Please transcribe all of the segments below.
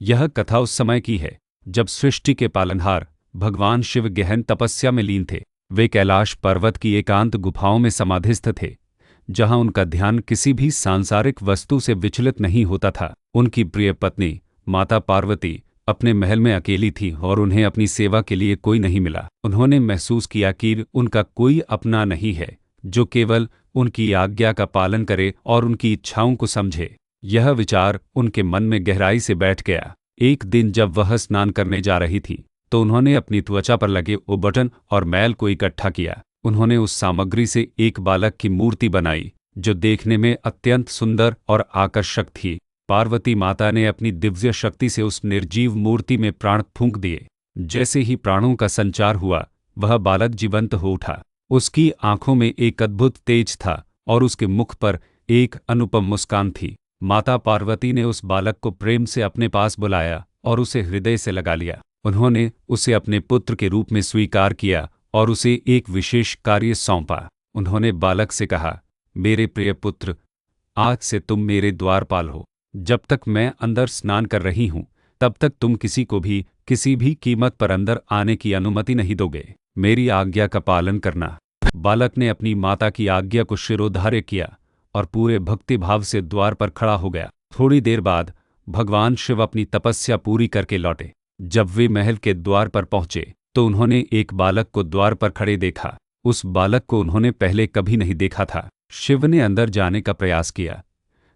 यह कथा उस समय की है जब सृष्टि के पालनहार भगवान शिव गहन तपस्या में लीन थे। वे कैलाश पर्वत की एकांत गुफाओं में समाधिस्थ थे, जहां उनका ध्यान किसी भी सांसारिक वस्तु से विचलित नहीं होता था। उनकी प्रिय पत्नी माता पार्वती अपने महल में अकेली थी और उन्हें अपनी सेवा के लिए कोई नहीं मिला। उन्होंने महसूस किया कि उनका कोई अपना नहीं है जो केवल उनकी आज्ञा का पालन करे और उनकी इच्छाओं को समझे। यह विचार उनके मन में गहराई से बैठ गया। एक दिन जब वह स्नान करने जा रही थी तो उन्होंने अपनी त्वचा पर लगे उबटन और मैल को इकट्ठा किया। उन्होंने उस सामग्री से एक बालक की मूर्ति बनाई जो देखने में अत्यंत सुंदर और आकर्षक थी। पार्वती माता ने अपनी दिव्य शक्ति से उस निर्जीव मूर्ति में प्राण फूंक दिए। जैसे ही प्राणों का संचार हुआ, वह बालक जीवंत हो उठा। उसकी आंखों में एक अद्भुत तेज था और उसके मुख पर एक अनुपम मुस्कान थी। माता पार्वती ने उस बालक को प्रेम से अपने पास बुलाया और उसे हृदय से लगा लिया। उन्होंने उसे अपने पुत्र के रूप में स्वीकार किया और उसे एक विशेष कार्य सौंपा। उन्होंने बालक से कहा, मेरे प्रिय पुत्र, आज से तुम मेरे द्वारपाल हो। जब तक मैं अंदर स्नान कर रही हूं, तब तक तुम किसी को भी किसी भी कीमत पर अंदर आने की अनुमति नहीं दोगे। मेरी आज्ञा का पालन करना। बालक ने अपनी माता की आज्ञा को शिरोधार्य किया और पूरे भक्तिभाव से द्वार पर खड़ा हो गया। थोड़ी देर बाद भगवान शिव अपनी तपस्या पूरी करके लौटे। जब वे महल के द्वार पर पहुंचे तो उन्होंने एक बालक को द्वार पर खड़े देखा। उस बालक को उन्होंने पहले कभी नहीं देखा था। शिव ने अंदर जाने का प्रयास किया,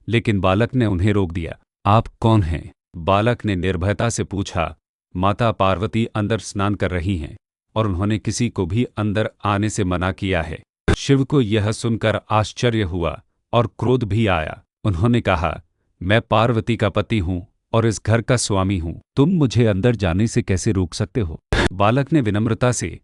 लेकिन बालक ने उन्हें रोक दिया। आप कौन हैं? बालक ने निर्भयता से पूछा। माता पार्वती अंदर स्नान कर रही हैं और उन्होंने किसी को भी अंदर आने से मना किया है। शिव को यह सुनकर आश्चर्य हुआ और क्रोध भी आया। उन्होंने कहा, मैं पार्वती का पति हूँ और इस घर का स्वामी हूँ। तुम मुझे अंदर जाने से कैसे रोक सकते हो? बालक ने विनम्रता से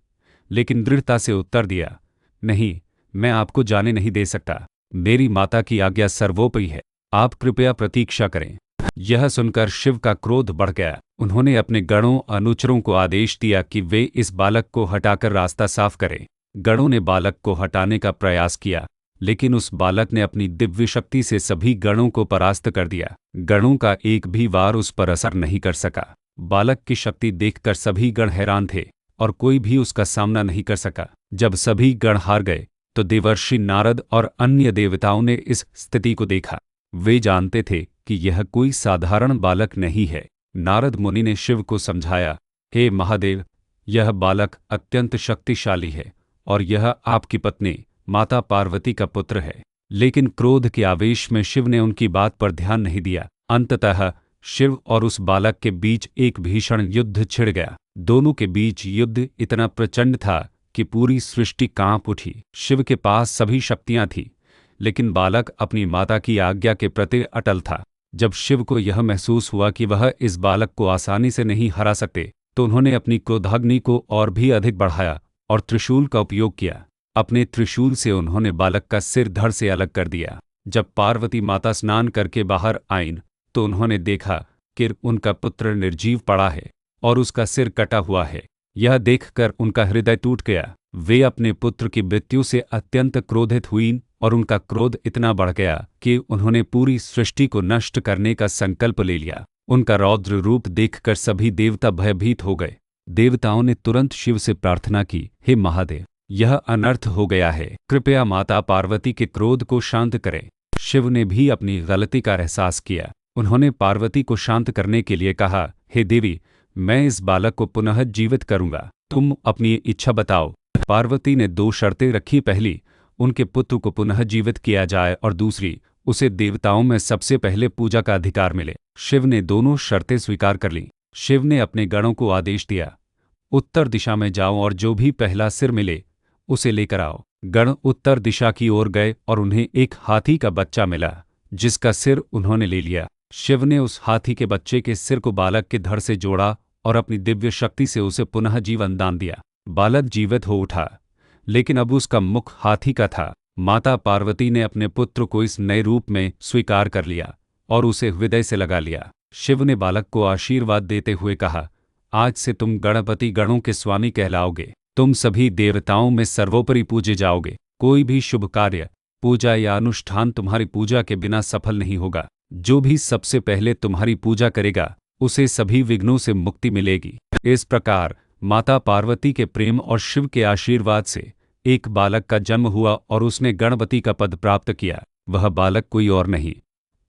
लेकिन दृढ़ता से उत्तर दिया, नहीं, मैं आपको जाने नहीं दे सकता। मेरी माता की आज्ञा सर्वोपरि है। आप कृपया प्रतीक्षा करें। यह सुनकर शिव का क्रोध बढ़ गया। उन्होंने अपने गणों अनुचरों को आदेश दिया कि वे इस बालक को हटाकर रास्ता साफ करें। गणों ने बालक को हटाने का प्रयास किया, लेकिन उस बालक ने अपनी दिव्य शक्ति से सभी गणों को परास्त कर दिया। गणों का एक भी वार उस पर असर नहीं कर सका। बालक की शक्ति देखकर सभी गण हैरान थे और कोई भी उसका सामना नहीं कर सका। जब सभी गण हार गए तो देवर्षि नारद और अन्य देवताओं ने इस स्थिति को देखा। वे जानते थे कि यह कोई साधारण बालक नहीं है। नारद मुनि ने शिव को समझाया, हे महादेव, यह बालक अत्यंत शक्तिशाली है और यह आपकी पत्नी माता पार्वती का पुत्र है। लेकिन क्रोध के आवेश में शिव ने उनकी बात पर ध्यान नहीं दिया। अंततः शिव और उस बालक के बीच एक भीषण युद्ध छिड़ गया। दोनों के बीच युद्ध इतना प्रचंड था कि पूरी सृष्टि कांप उठी। शिव के पास सभी शक्तियां थीं, लेकिन बालक अपनी माता की आज्ञा के प्रति अटल था। जब शिव को यह महसूस हुआ कि वह इस बालक को आसानी से नहीं हरा सकते, तो उन्होंने अपनी क्रोधाग्नि को और भी अधिक बढ़ाया और त्रिशूल का उपयोग किया। अपने त्रिशूल से उन्होंने बालक का सिर धड़ से अलग कर दिया। जब पार्वती माता स्नान करके बाहर आईं तो उन्होंने देखा कि उनका पुत्र निर्जीव पड़ा है और उसका सिर कटा हुआ है। यह देखकर उनका हृदय टूट गया। वे अपने पुत्र की मृत्यु से अत्यंत क्रोधित हुईं और उनका क्रोध इतना बढ़ गया कि उन्होंने पूरी सृष्टि को नष्ट करने का संकल्प ले लिया। उनका रौद्र रूप देखकर सभी देवता भयभीत हो गए। देवताओं ने तुरंत शिव से प्रार्थना की, हे महादेव, यह अनर्थ हो गया है, कृपया माता पार्वती के क्रोध को शांत करें। शिव ने भी अपनी गलती का एहसास किया। उन्होंने पार्वती को शांत करने के लिए कहा, हे देवी, मैं इस बालक को पुनः जीवित करूंगा, तुम अपनी इच्छा बताओ। पार्वती ने दो शर्तें रखी। पहली, उनके पुत्र को पुनः जीवित किया जाए और दूसरी, उसे देवताओं में सबसे पहले पूजा का अधिकार मिले। शिव ने दोनों शर्तें स्वीकार कर लीं। शिव ने अपने गणों को आदेश दिया, उत्तर दिशा में जाओ और जो भी पहला सिर मिले उसे लेकर आओ। गण उत्तर दिशा की ओर गए और उन्हें एक हाथी का बच्चा मिला, जिसका सिर उन्होंने ले लिया। शिव ने उस हाथी के बच्चे के सिर को बालक के धड़ से जोड़ा और अपनी दिव्य शक्ति से उसे पुनः जीवन दान दिया। बालक जीवित हो उठा, लेकिन अब उसका मुख हाथी का था। माता पार्वती ने अपने पुत्र को इस नए रूप में स्वीकार कर लिया और उसे हृदय से लगा लिया। शिव ने बालक को आशीर्वाद देते हुए कहा, आज से तुम गणपति गणों के स्वामी कहलाओगे। तुम सभी देवताओं में सर्वोपरि पूजे जाओगे। कोई भी शुभ कार्य, पूजा या अनुष्ठान तुम्हारी पूजा के बिना सफल नहीं होगा। जो भी सबसे पहले तुम्हारी पूजा करेगा उसे सभी विघ्नों से मुक्ति मिलेगी। इस प्रकार माता पार्वती के प्रेम और शिव के आशीर्वाद से एक बालक का जन्म हुआ और उसने गणपति का पद प्राप्त किया। वह बालक कोई और नहीं,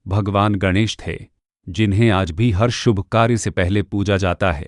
भगवान गणेश थे, जिन्हें आज भी हर शुभ कार्य से पहले पूजा जाता है।